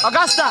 Augusta.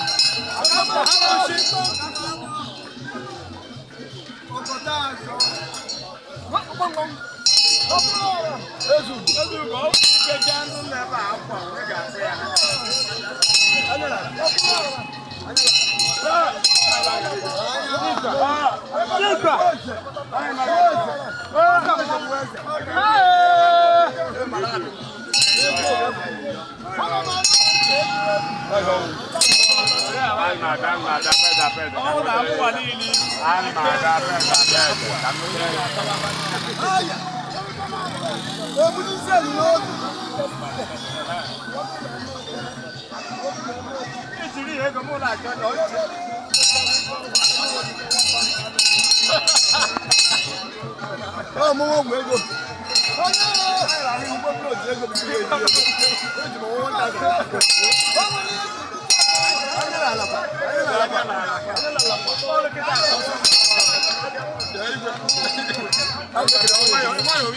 Why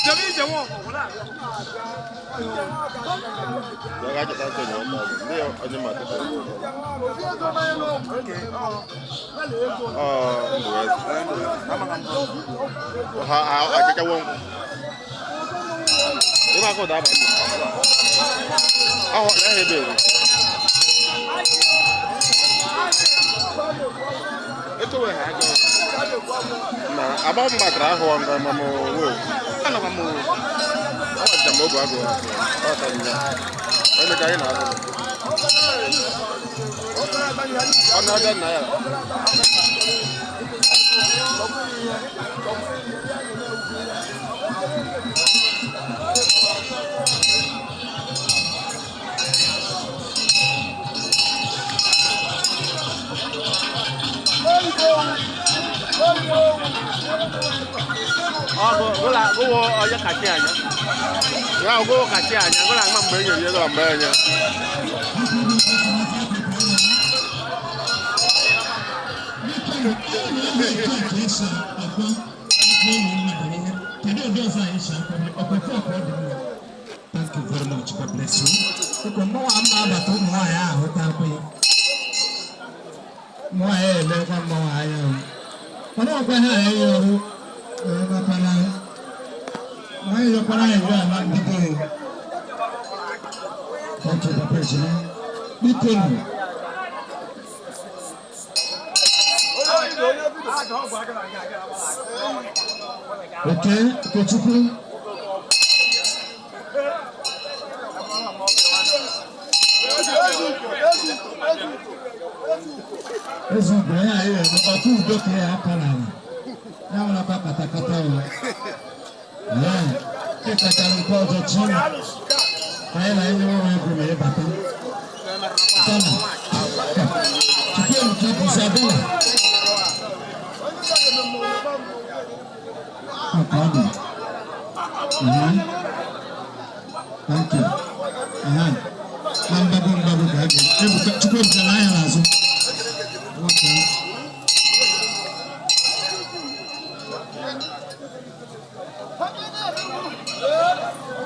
Ya ga ta ce ne ndio onye mata. Ha aja won. Iba ko da ba ni. La hebe. Eto we ha ga. Na aba mbakra ho nga mamo wo. Ana mamo. Awa jambo go ago. Ata ni. Ele kai na ago. Ana ga na ya. Go ya kati anya. Ya go kati anya, go la ma mbe ye go mbe anya. Thank you very much. God bless you. Because more I'm about to more I hope more I never more I am. I don't know why why you para you are not beginning. Thank you, President. Be thankful. Okay, Kochuku. Ezu bẹ̀rẹ̀ ayé rẹ̀ ọkú ìdókè àkàrà rẹ̀. Yàwọn apá kàtàkàtà rẹ̀. Kí kàtà nǹkan ọjọ́ tí ayé náà ẹni wọ́n ẹgbẹ̀rún rẹ̀ bàtà. Tọ́nà. Tùkú èmùkú ìbùsà bọ́lá. Ọ̀kadì. Thank you. Mbabu kage. Ebuka chukua mtana haya nazo. Okay.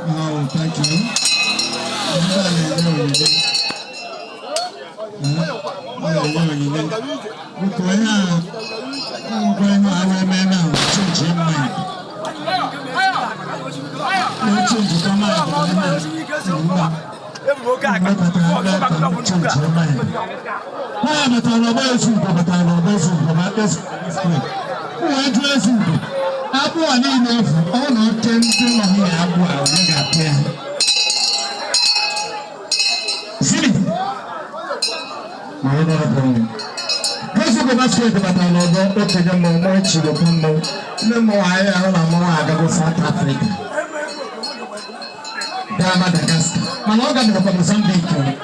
Oh, thank you. Madagascar. Maloga ni kwa Mozambique.